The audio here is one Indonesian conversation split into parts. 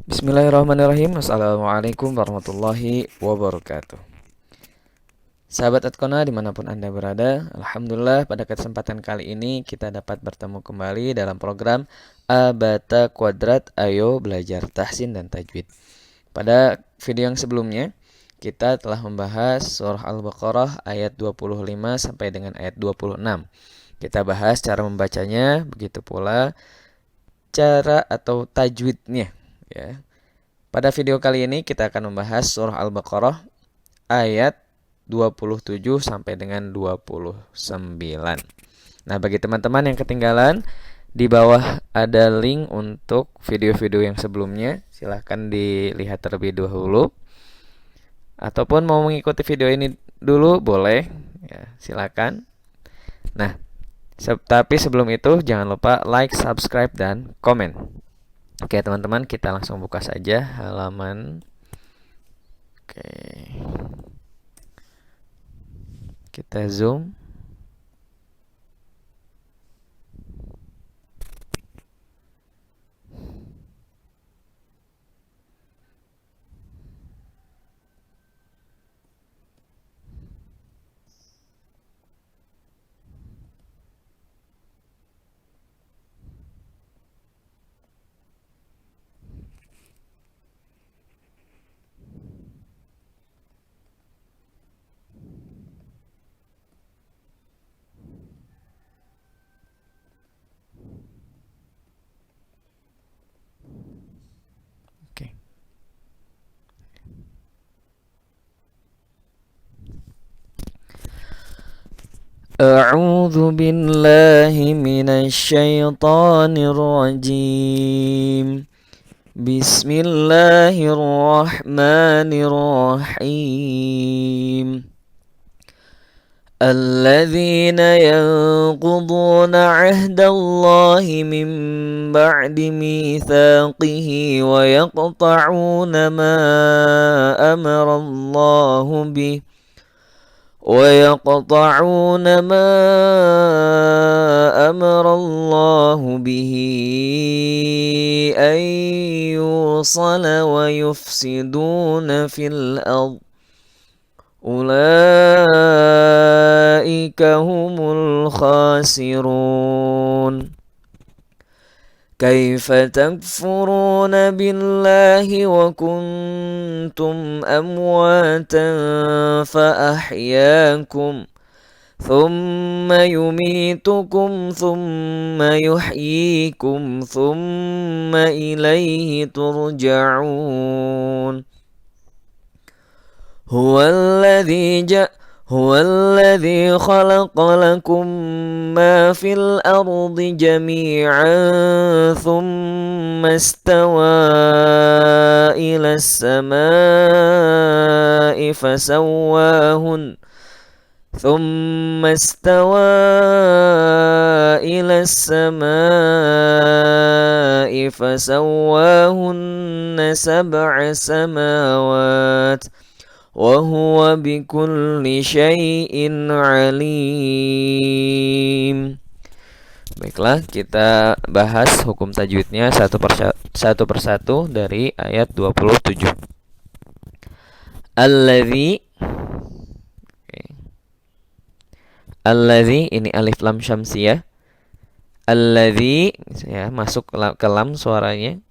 Bismillahirrahmanirrahim. Assalamualaikum warahmatullahi wabarakatuh. Sahabat Atkona dimanapun Anda berada, Alhamdulillah pada kesempatan kali ini kita dapat bertemu kembali dalam program Abata Kuadrat. Ayo belajar tahsin dan tajwid. Pada video yang sebelumnya kita telah membahas surah Al-Baqarah ayat 25 sampai dengan ayat 26. Kita bahas cara membacanya, begitu pula cara atau tajwidnya, ya. Pada video kali ini kita akan membahas surah Al-Baqarah ayat 27 sampai dengan 29. Nah, bagi teman-teman yang ketinggalan, di bawah ada link untuk video-video yang sebelumnya. Silahkan dilihat terlebih dahulu. Ataupun mau mengikuti video ini dulu boleh, ya, silakan. Nah, tapi sebelum itu jangan lupa like, subscribe, dan komen. Oke teman-teman, kita langsung buka saja halaman. Oke, kita zoom. Oke. A'udzu billahi minasyaitonir rajim. Bismillahirrahmanirrahim. الذين ينقضون عهد الله من بعد ميثاقه ويقطعون ما أمر الله به أن يوصل ويفسدون في الأرض أولئك هم الخاسرون كيف تكفرون بالله وكنتم أمواتا فأحياكم ثم يميتكم ثم يحييكم ثم إليه ترجعون هو الذي خلق لكم ما في الأرض جميعا ثم استوى إلى السماء فسواهن سبع سماوات وهو بكل شيء عليم. Baiklah, kita bahas hukum tajwidnya satu persatu dari ayat 27. Alladzi. Alladzi ini alif lam syamsiyah. Alladzi, ya, masuk ke lam suaranya.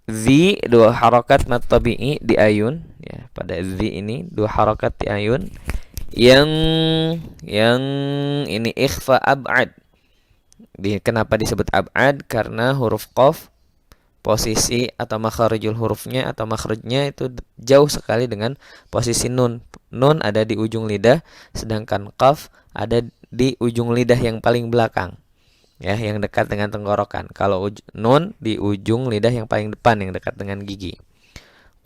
Zi dua harakat mad tabi'i di ayun, ya, pada zi ini dua harakat di ayun. Yang ini ikhfa ab'ad. Kenapa disebut ab'ad? Karena huruf qaf posisi atau makharijul hurufnya atau makhrajnya itu jauh sekali dengan posisi nun. Nun ada di ujung lidah, sedangkan qaf ada di ujung lidah yang paling belakang, ya, yang dekat dengan tenggorokan. Kalau nun di ujung lidah yang paling depan yang dekat dengan gigi.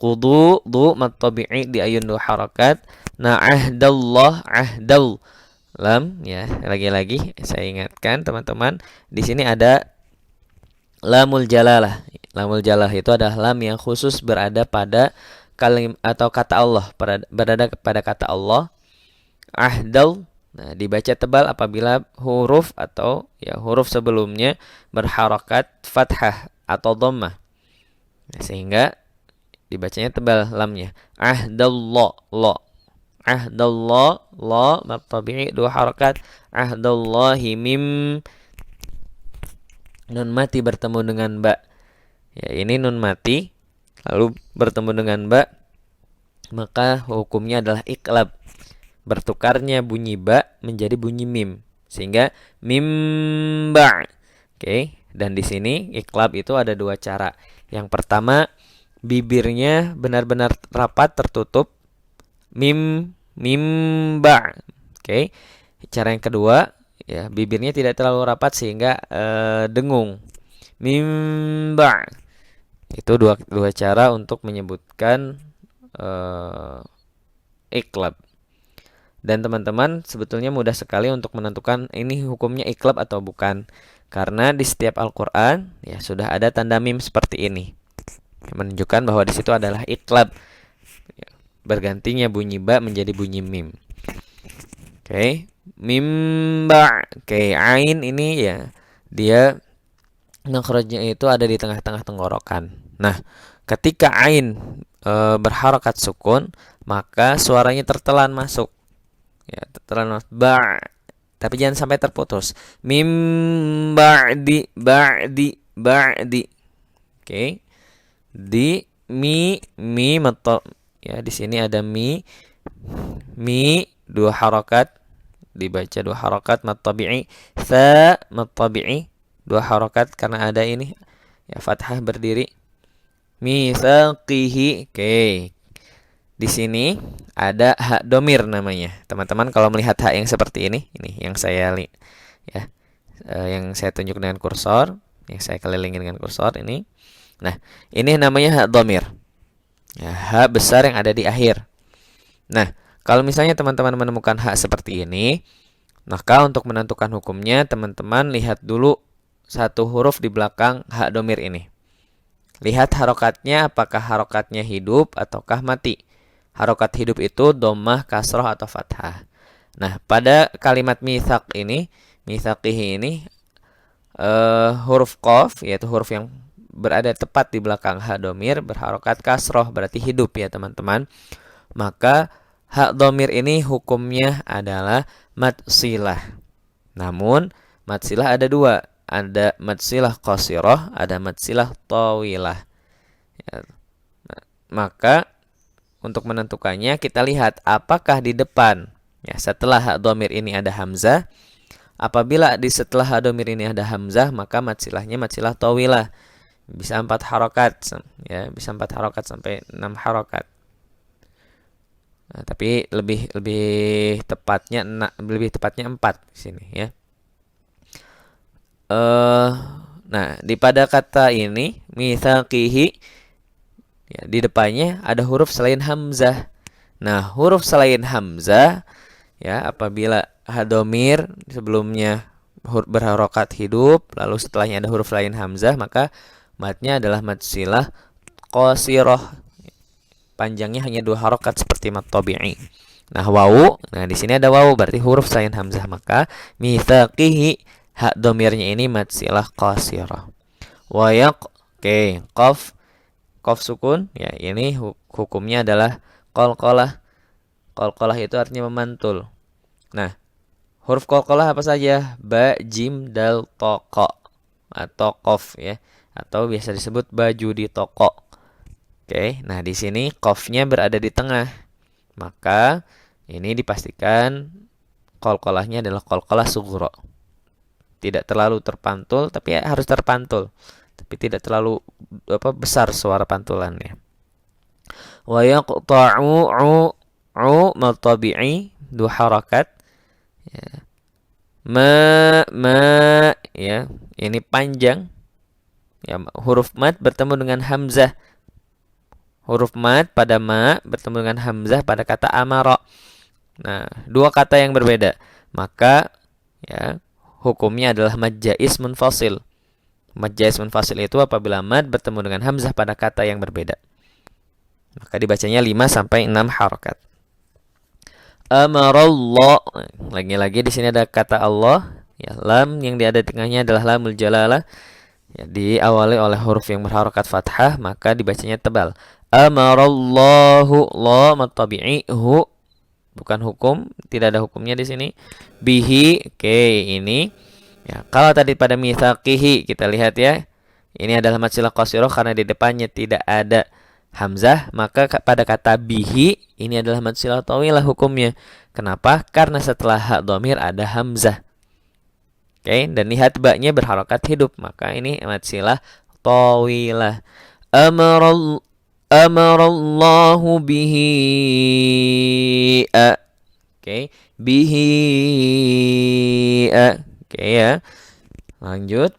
Qudu du mad tabi'i di ayun dua harakat. Nah, ahdal lam, ya, lagi-lagi saya ingatkan teman-teman, di sini ada lamul jalalah. Lamul jalalah itu adalah lam yang khusus berada pada kalim atau kata Allah, berada pada kata Allah. Ahdal. Nah, dibaca tebal apabila huruf atau, ya, huruf sebelumnya berharakat fathah atau dhammah. Sehingga dibacanya tebal lamnya. Ahdallah, lo. Ahdallah, lo mad tabi'i 2 harakat. Ahdallahi mim, nun mati bertemu dengan ba. Ya, ini nun mati lalu bertemu dengan ba, maka hukumnya adalah iqlab. Bertukarnya bunyi ba menjadi bunyi mim, sehingga mim ba. Oke, dan di sini iqlab itu ada 2 cara. Yang pertama, bibirnya benar-benar rapat tertutup, mim ba. Oke. Cara yang kedua, ya, bibirnya tidak terlalu rapat sehingga dengung. Mim ba. Itu dua cara untuk menyebutkan iqlab. Dan teman-teman sebetulnya mudah sekali untuk menentukan ini hukumnya iqlab atau bukan. Karena di setiap Al-Qur'an ya sudah ada tanda mim seperti ini. Menunjukkan bahwa di situ adalah iqlab. Bergantinya bunyi ba menjadi bunyi mim. Oke. Mim ba. Oke, ain ini ya dia makhrajnya itu ada di tengah-tengah tenggorokan. Nah, ketika ain berharakat sukun, maka suaranya tertelan masuk. Ya, tertelan masuk. Ba. Tapi jangan sampai terputus. Mim ba'di. Oke. Di mi mata. Ya, di sini ada mi 2 harakat, dibaca 2 harakat mad tabi'i. Fa mad tabi'i 2 harakat karena ada ini ya fathah berdiri. Mitsaqihi. Oke. Di sini ada hak domir namanya. Teman-teman kalau melihat hak yang seperti ini yang saya ya, yang saya tunjuk dengan kursor, yang saya kelilingi dengan kursor ini. Nah, ini namanya hak domir. Ya, hak besar yang ada di akhir. Nah, kalau misalnya teman-teman menemukan hak seperti ini, maka untuk menentukan hukumnya, teman-teman lihat dulu satu huruf di belakang hak domir ini. Lihat harokatnya, apakah harokatnya hidup ataukah mati. Harokat hidup itu dhammah, kasroh, atau fathah. Nah, pada kalimat mitsaq ini, mitsaqihi ini, huruf qaf, yaitu huruf yang berada tepat di belakang hak domir, berharokat kasroh, berarti hidup ya teman-teman. Maka hak domir ini hukumnya adalah mad silah. Namun, mad silah ada 2. Ada mad silah qasirah, ada mad silah tawilah. Ya. Nah, maka untuk menentukannya kita lihat apakah di depan ya setelah hak domir ini ada hamzah. Apabila di setelah hak domir ini ada hamzah, maka mad silahnya mad silah tawilah. Bisa 4 harokat ya, bisa 4 harokat sampai 6 harokat. Nah, tapi lebih tepatnya 4 di sini ya. Nah, di pada kata ini mitsaqihi ya, di depannya ada huruf selain hamzah. Nah, huruf selain hamzah ya apabila hadomir sebelumnya berharokat hidup, lalu setelahnya ada huruf lain hamzah, maka matnya adalah mad silah qasirah. Panjangnya hanya 2 harokat seperti mad tabi'i. Nah, wawu, nah di sini ada wawu berarti huruf selain hamzah, maka mitsaqihi hak domirnya ini mad silah qasirah. Oke, qaf sukun ya, ini hukumnya adalah qalqalah. Qalqalah itu artinya memantul. Nah, huruf qalqalah apa saja? Ba, jim, dal, to, qa atau qaf ya, atau biasa disebut baju di toko. Oke, nah di sini qafnya berada di tengah. Maka ini dipastikan qalqalahnya adalah qalqalah sughra. Tidak terlalu terpantul, tapi harus terpantul. Tapi tidak terlalu besar suara pantulannya. Wa yaqta'u mad tabi'i 2 harakat. Ya. Ma ya, ini panjang. Ya, huruf mad bertemu dengan hamzah. Huruf mad pada ma bertemu dengan hamzah pada kata amara. Nah, 2 kata yang berbeda. Maka ya hukumnya adalah mad jaiz munfasil. Mad jaiz munfasil itu apabila mad bertemu dengan hamzah pada kata yang berbeda. Maka dibacanya 5 sampai 6 harakat. Amarallah. Lagi-lagi di sini ada kata Allah. Ya, lam yang ada di tengahnya adalah lamul jalalah. Ya, diawali oleh huruf yang berharokat fathah maka dibacanya tebal. Amarallahu la matabi'i hu, bukan hukum, tidak ada hukumnya di sini. Bihi, oke, ini. Ya, kalau tadi pada mitsaqihi kita lihat ya. Ini adalah mad silah qasirah karena di depannya tidak ada hamzah, maka pada kata bihi ini adalah mad silah tawilah hukumnya. Kenapa? Karena setelah ha dhamir ada hamzah. Oke, dan lihat ba-nya berharokat hidup, maka ini mad silah tawilah. Amarallahu bihi a. Oke, bihi a. Oke ya. Lanjut.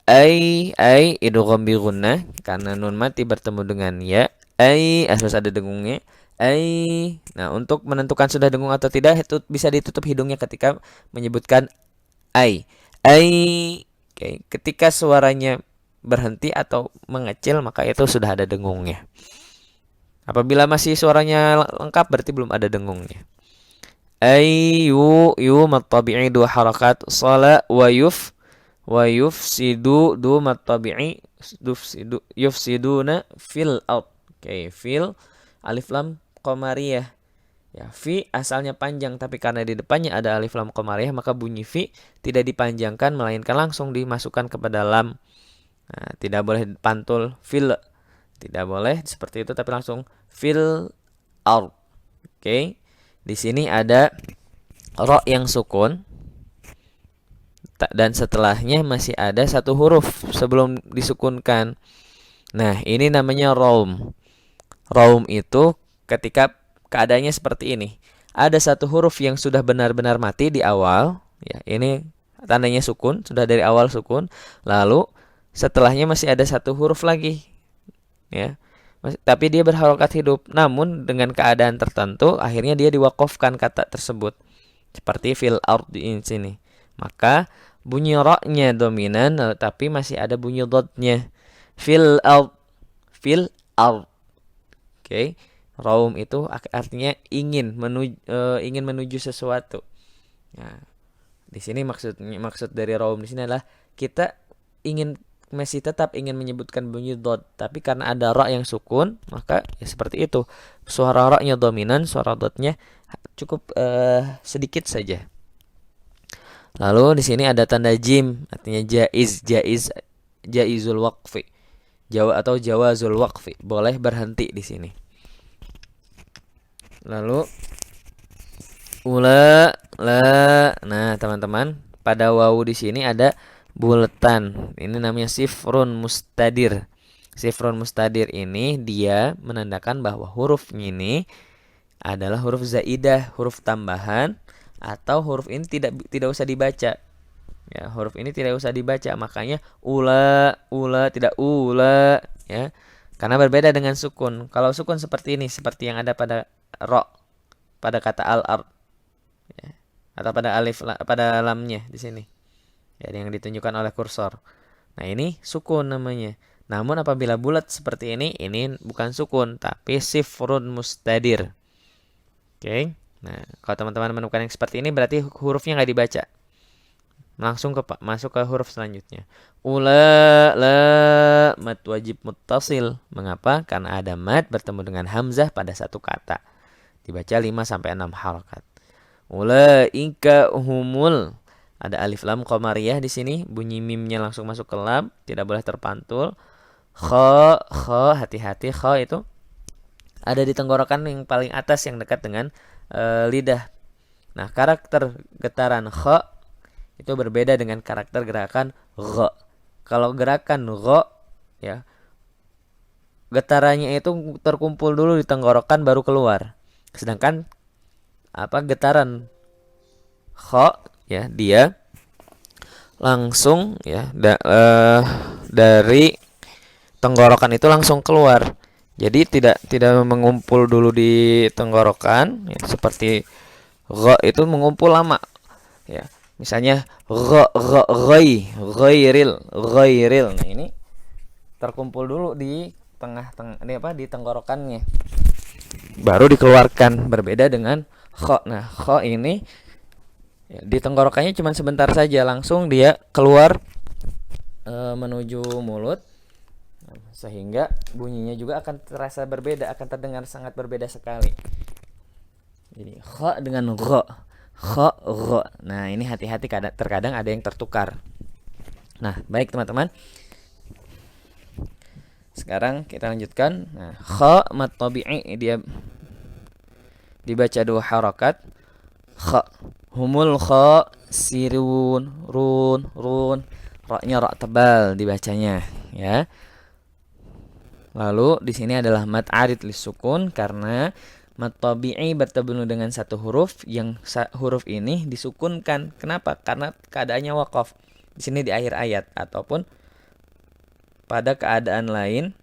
Ai idgham bi gunnah karena nun mati bertemu dengan ya. Ai harus ada dengungnya. Ai. Nah, untuk menentukan sudah dengung atau tidak itu bisa ditutup hidungnya ketika menyebutkan ai. Ai. Oke, ketika suaranya berhenti atau mengecil maka itu sudah ada dengungnya. Apabila masih suaranya lengkap berarti belum ada dengungnya. Yu mad tabi'i dua harakat sala wa yufsidu du mad tabi'i yufsiduna fil ard. Oke, fil alif lam qamariyah. Ya, fi asalnya panjang tapi karena di depannya ada alif lam qamariyah maka bunyi fi tidak dipanjangkan melainkan langsung dimasukkan kepada lam. Nah, tidak boleh pantul fil. Tidak boleh seperti itu tapi langsung fil ard. Oke. Di sini ada ro yang sukun dan setelahnya masih ada satu huruf sebelum disukunkan. Nah, ini namanya raum. Raum itu ketika keadaannya seperti ini. Ada satu huruf yang sudah benar-benar mati di awal, ya, ini tandanya sukun, sudah dari awal sukun. Lalu setelahnya masih ada satu huruf lagi. Ya. Tapi dia berharokat hidup. Namun dengan keadaan tertentu akhirnya dia diwakafkan kata tersebut. Seperti fil ard di sini. Maka bunyi ra-nya dominan tapi masih ada bunyi dot-nya. Fil ard. Fil ard. Oke. Raum itu artinya ingin menuju sesuatu. Nah, di sini maksud dari raum di sini adalah kita masih tetap ingin menyebutkan bunyi dot, tapi karena ada ra yang sukun, maka ya seperti itu. Suara ra-nya dominan, suara dotnya cukup sedikit saja. Lalu di sini ada tanda jim, artinya jaizul waqfi. Jawazul waqfi, boleh berhenti di sini. Lalu ula la. Nah, teman-teman, pada wawu di sini ada buletan. Ini namanya sifrun mustadir. Sifrun mustadir ini dia menandakan bahwa hurufnya ini adalah huruf zaidah, huruf tambahan, atau huruf ini tidak usah dibaca. Ya, huruf ini tidak usah dibaca, makanya ula tidak ula, ya. Karena berbeda dengan sukun. Kalau sukun seperti ini, seperti yang ada pada ro, pada kata al-ard, ya. Atau pada alif, pada lamnya di sini. Ya, yang ditunjukkan oleh kursor. Nah, ini sukun namanya. Namun apabila bulat seperti ini bukan sukun, tapi sifrun mustadir. Oke. Nah, kalau teman-teman menemukan yang seperti ini berarti hurufnya nggak dibaca. Langsung masuk ke huruf selanjutnya. Ula la mad wajib muttasil. Mengapa? Karena ada mad bertemu dengan hamzah pada satu kata. Dibaca 5 sampai 6 harakat. Ulaika humul. Ada alif lam qamariyah di sini, bunyi mimnya langsung masuk ke lam, tidak boleh terpantul. Kha, hati-hati, kha itu ada di tenggorokan yang paling atas yang dekat dengan lidah. Nah, karakter getaran kha itu berbeda dengan karakter gerakan gha. Kalau gerakan gha, ya, getarannya itu terkumpul dulu di tenggorokan baru keluar. Sedangkan getaran kha, ya, dia langsung, ya, dari tenggorokan itu langsung keluar. Jadi tidak mengumpul dulu di tenggorokan, ya, seperti gha itu mengumpul lama, ya. Misalnya ghairil. Nah, ini terkumpul dulu di di tenggorokannya. Baru dikeluarkan, berbeda dengan kha. Nah, kha ini ya, di tenggorokannya cuma sebentar saja, langsung dia keluar menuju mulut, sehingga bunyinya juga akan terasa berbeda, akan terdengar sangat berbeda sekali. Jadi kha dengan gha, kha gha. Nah, ini hati-hati, terkadang ada yang tertukar. Nah, baik teman-teman. Sekarang kita lanjutkan. Nah, kha mad tabi'i dia dibaca 2 harakat. Kha, humul kha sirun, run. Ra-nya ra tebal dibacanya, ya. Lalu di sini adalah mad arid lisukun karena mad tabi'i bertemu dengan satu huruf yang huruf ini disukunkan. Kenapa? Karena keadaannya waqaf. Di sini di akhir ayat ataupun pada keadaan lain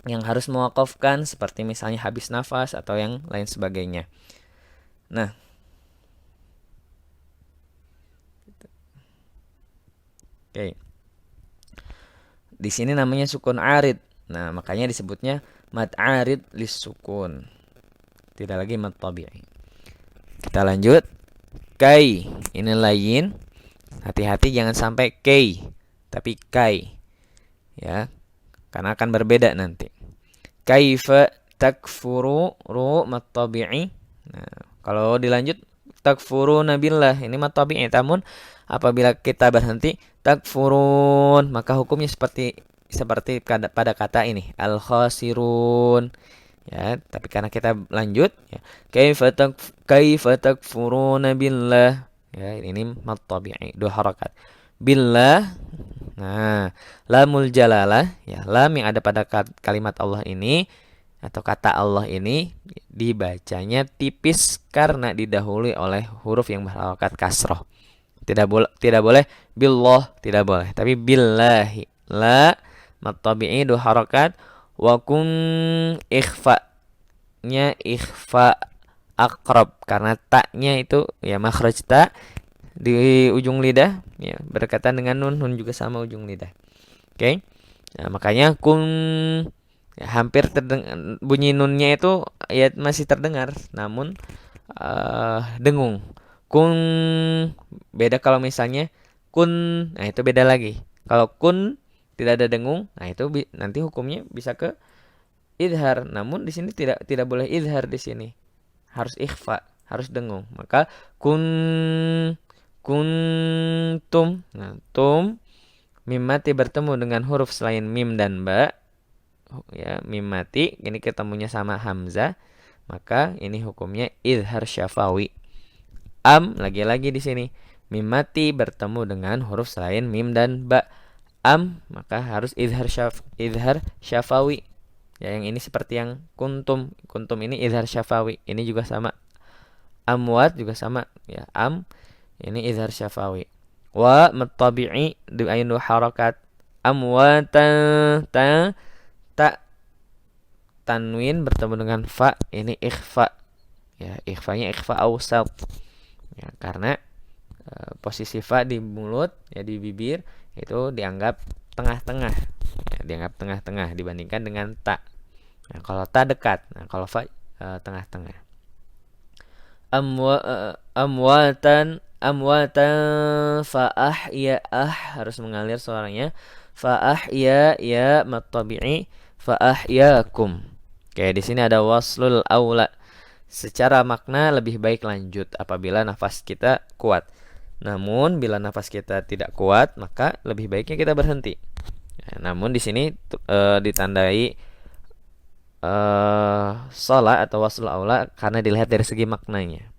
yang harus mewakafkan seperti misalnya habis nafas atau yang lain sebagainya. Nah, oke. Di sini namanya sukun arid. Nah, makanya disebutnya mad arid lisukun. Tidak lagi mad tabi'i. Kita lanjut. Kai, ini lain. Hati-hati jangan sampai kai, tapi kai. Ya, karena akan berbeda nanti. Kaifa takfuru, ru mad tabi'i. Nah, kalau dilanjut takfuruna billah, ini mad tabi'i. Namun apabila kita berhenti takfurun, maka hukumnya seperti pada kata ini al khasirun, ya. Tapi karena kita lanjut, ya, kaifa takfuruna billah, ya, ini mad tabi'i 2 harakat. Billah. Nah, lamul jalalah, ya, lam yang ada pada kalimat Allah ini atau kata Allah ini dibacanya tipis karena didahului oleh huruf yang berharokat kasroh. Tidak boleh billah, tidak boleh. Tapi billahi. La mad tabi'i 2 harakat. Wa kun ikhfa-nya ikhfa akrab karena taknya itu ya makhraj ta di ujung lidah, ya, berdekatan dengan nun juga sama ujung lidah. Oke. Nah, makanya kun, ya, hampir terdengar bunyi nunnya itu ya masih terdengar namun dengung. Kun beda kalau misalnya kun, nah itu beda lagi. Kalau kun tidak ada dengung, nah itu nanti hukumnya bisa ke idhar. Namun di sini tidak boleh idhar di sini. Harus ikhfa, harus dengung. Maka kuntum. Nah, tum mim mati bertemu dengan huruf selain mim dan ba. Ya, mim mati ini ketemunya sama hamzah, maka ini hukumnya idhar syafawi. Lagi-lagi di sini mim mati bertemu dengan huruf selain mim dan ba. Maka harus idhar syafawi. Ya, yang ini seperti yang kuntum. Kuntum ini idhar syafawi. Ini juga sama. Amwat juga sama, ya. Ini izhar syafawi. Wa matabi'i dengan 2 harakat. Amwatan, ta tanwin bertemu dengan fa, ini ikhfa. Ya, ikhfanya ikhfa awsat. Ya, karena posisi fa di mulut, ya, di bibir itu dianggap tengah-tengah. Ya, dianggap tengah-tengah dibandingkan dengan ta. Nah, kalau ta dekat, nah kalau fa tengah-tengah. Amwatan fa ahya, harus mengalir suaranya. Fa ahya, ya matabi'i fa ahyakum. Oke, di sini ada waslul aula. Secara makna lebih baik lanjut apabila nafas kita kuat. Namun bila nafas kita tidak kuat, maka lebih baiknya kita berhenti. Namun di sini ditandai sholat atau waslul aula karena dilihat dari segi maknanya.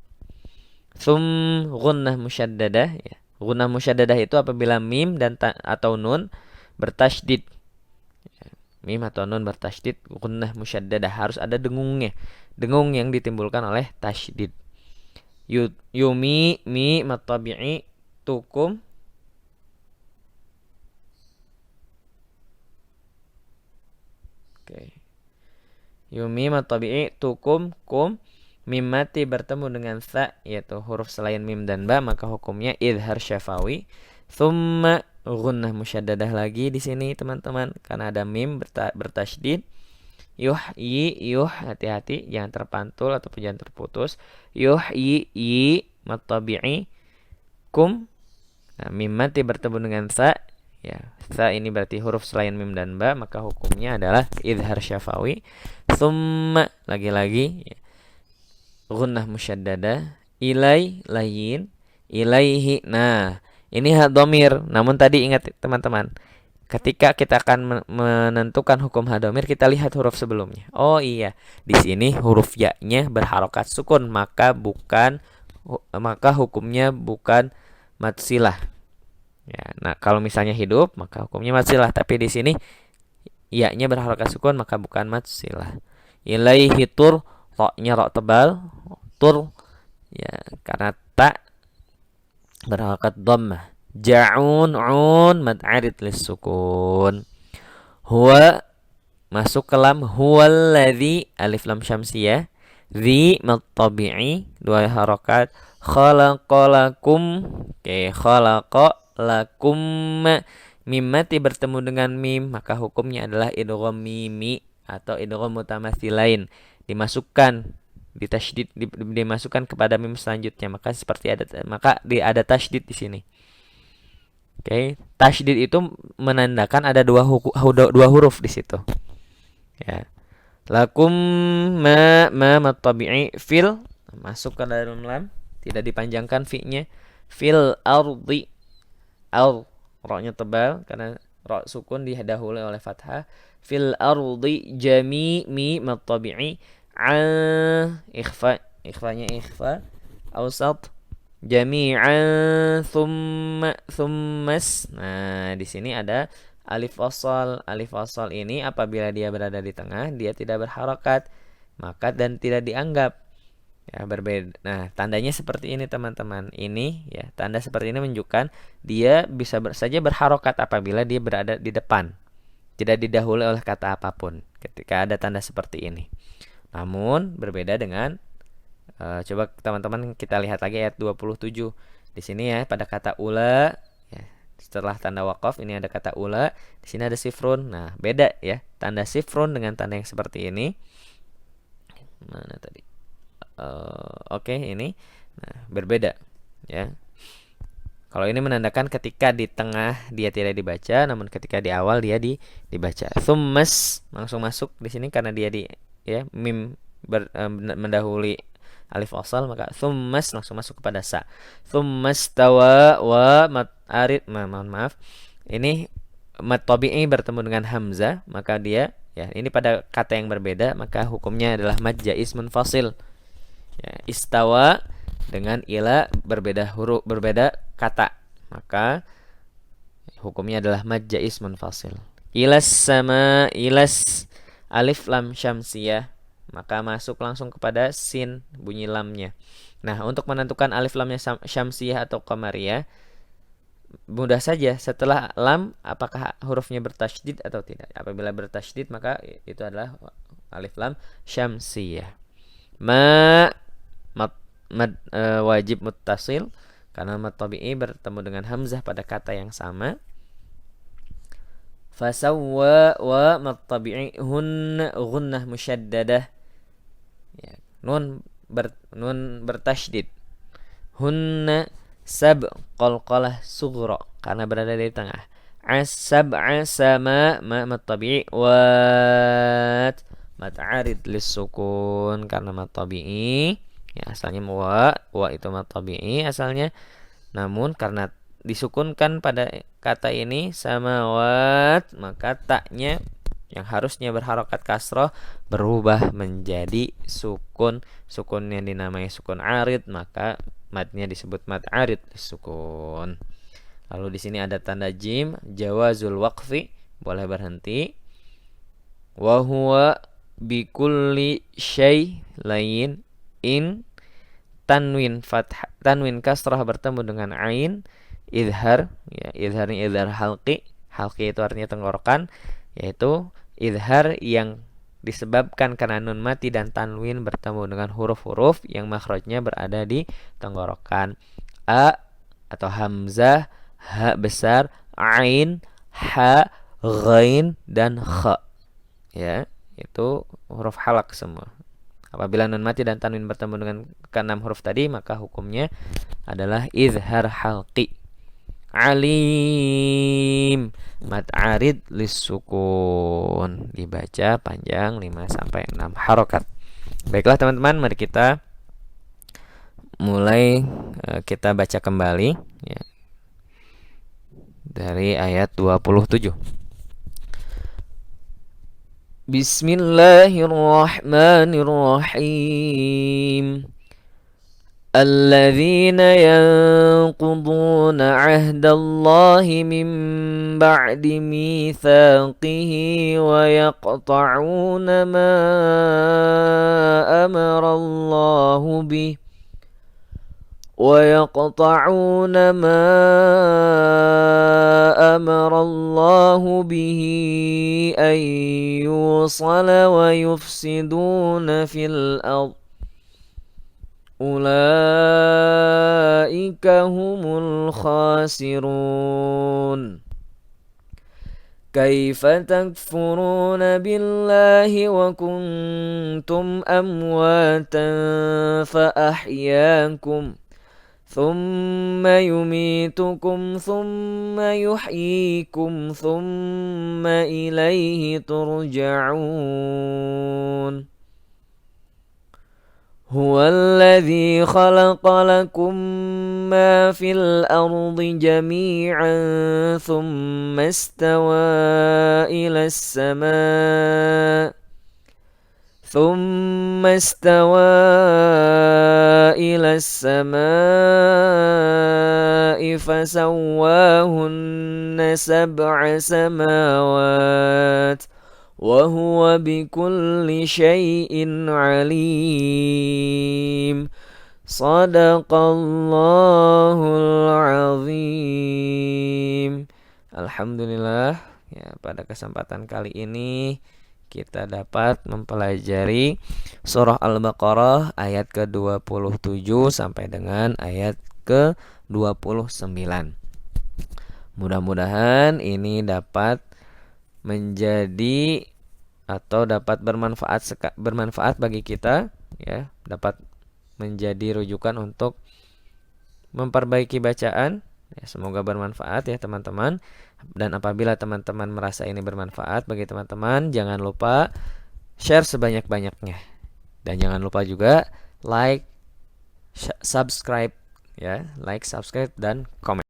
Gunnah musyaddadah, ya. Gunnah musyaddadah itu apabila mim dan atau nun bertasydid. Mim atau nun bertasydid, gunnah musyaddadah, harus ada dengungnya. Dengung yang ditimbulkan oleh tasydid. Yumi mi matabi'i tukum. Oke. Yumi matabi'i tukum kum. Mim mati bertemu dengan sa, yaitu huruf selain mim dan ba, maka hukumnya idhar syafawi. Thumma gunnah musyaddadah lagi di sini teman-teman karena ada mim bertasydid. Hati-hati jangan terpantul ataupun jangan terputus. Matabi'i kum. Nah, mim mati bertemu dengan sa, Ya, tha ini berarti huruf selain mim dan ba, maka hukumnya adalah idhar syafawi. Thumma lagi-lagi ya, gunnah musyaddada, ilai layin, ilaihi. Nah, ini hadomir. Namun tadi ingat teman-teman, ketika kita akan menentukan hukum hadomir, kita lihat huruf sebelumnya. Oh iya, di sini huruf ya-nya berharokat sukun, maka hukumnya bukan matsilah. Ya, nah kalau misalnya hidup, maka hukumnya matsilah. Tapi di sini ya-nya berharokat sukun, maka bukan matsilah. Ilaihi tur, ro-nya ro tebal, tur ya karena tak berharokat dhammah. Ja'un un mad arid lis-sukun. Huwa masuk ke lam, huwallazi alif lam syamsiyah. Dzi mad tabi'i dua harokat. Khalaqalakum, oke, khalaqa lakum. Mim mati bertemu dengan mim, maka hukumnya adalah idgham mimi atau idgham mutamatsilain. Dimasukkan ditasydid, dimasukkan kepada mim selanjutnya, maka ada tasydid di sini. Oke, tasydid itu menandakan ada dua huruf di situ. Ya. Lakum ma tabi'i fil masuk ke dalam lam, tidak dipanjangkan fi-nya. Fil ardi, ro-nya tebal karena ro sukun didahului oleh fathah. Fil ardi jami'i mad tabi'i ikhfa-nya ikhfa awsat jami'an thummas. Nah, di sini ada alif wasal. Alif wasal ini apabila dia berada di tengah, dia tidak berharokat, maka dan tidak dianggap. Ya, berbeda. Nah, tandanya seperti ini teman-teman. Ini ya, tanda seperti ini menunjukkan dia bisa saja berharokat apabila dia berada di depan, tidak didahului oleh kata apapun ketika ada tanda seperti ini. Namun berbeda dengan coba teman-teman kita lihat lagi ayat 27. Di sini ya pada kata ula ya, setelah tanda waqaf ini ada kata ula, di sini ada sifrun. Nah, beda ya. Tanda sifrun dengan tanda yang seperti ini. Mana tadi? Oke, ini nah, berbeda ya. Kalau ini menandakan ketika di tengah dia tidak dibaca, namun ketika di awal dia dibaca. Thummas langsung masuk di sini karena dia ya mim mendahului alif wasal, maka thummas langsung masuk kepada sa. Thummas tawa wa mat arid, mohon maaf. Ini mat tabi'i bertemu dengan hamzah, maka dia ya ini pada kata yang berbeda, maka hukumnya adalah mad jaiz munfasil. Ya, istawa dengan ila berbeda huruf, berbeda kata, maka hukumnya adalah mad jaiz munfasil. Ilas sama ilas alif lam syamsiyah, maka masuk langsung kepada sin bunyi lamnya. Nah, untuk menentukan alif lamnya syamsiyah atau qamariyah, mudah saja. Setelah lam apakah hurufnya bertasydid atau tidak. Apabila bertasydid maka itu adalah alif lam syamsiyah. Wajib muttasil karena mad tabi'i bertemu dengan hamzah pada kata yang sama. Fasawwa wa mad tabi'i gunnah musyaddadah. Ya, nun bertasydid. Hunna sab qalqalah sughra karena berada di tengah. As-sab'a sama mad tabi'i wat mad arid lis-sukun karena mad tabi'i. Ya, asalnya wa itu mad tabi'i asalnya. Namun karena disukunkan pada kata ini samawat, maka taknya yang harusnya berharokat kasroh berubah menjadi sukun. Sukun yang dinamai sukun arid, maka madnya disebut mad arid sukun. Lalu di sini ada tanda jim, jawazul waqfi, boleh berhenti. Wa huwa bikulli syai lain in tanwin kasrah bertemu dengan ain idhar, ya idharnya idhar halqi itu artinya tenggorokan, yaitu idhar yang disebabkan karena nun mati dan tanwin bertemu dengan huruf-huruf yang makhrajnya berada di tenggorokan. A atau hamzah, ha besar, ain, ha, ghain dan kha. Ya, itu huruf halak semua. Apabila nun mati dan tanwin bertemu dengan keenam huruf tadi, maka hukumnya adalah izhar halqi. alim. Mad arid lisukun, dibaca panjang 5 sampai 6 harokat. Baiklah teman-teman, mari kita mulai kita baca kembali ya, dari ayat 27. Bismillahirrahmanirrahim. الذين ينقضون عهد الله من بعد ميثاقه ويقطعون ما أمر الله به أن يوصل ويفسدون في الأرض أولئك هم الخاسرون كيف تكفرون بالله وكنتم أمواتا فأحياكم ثم يميتكم ثم يحييكم ثم إليه ترجعون هو الذي خلق لكم ما في الأرض جميعا ثم استوى إلى السماء فسواهن 7 سماوات وهو بكل شيء عليم صدق الله العظيم. Alhamdulillah ya, pada kesempatan kali ini kita dapat mempelajari surah Al-Baqarah ayat ke-27 sampai dengan ayat ke-29. Mudah-mudahan ini dapat menjadi atau dapat bermanfaat bagi kita ya, dapat menjadi rujukan untuk memperbaiki bacaan ya, semoga bermanfaat ya teman-teman. Dan apabila teman-teman merasa ini bermanfaat bagi teman-teman, jangan lupa share sebanyak-banyaknya dan jangan lupa juga like, subscribe ya, like, subscribe dan komen.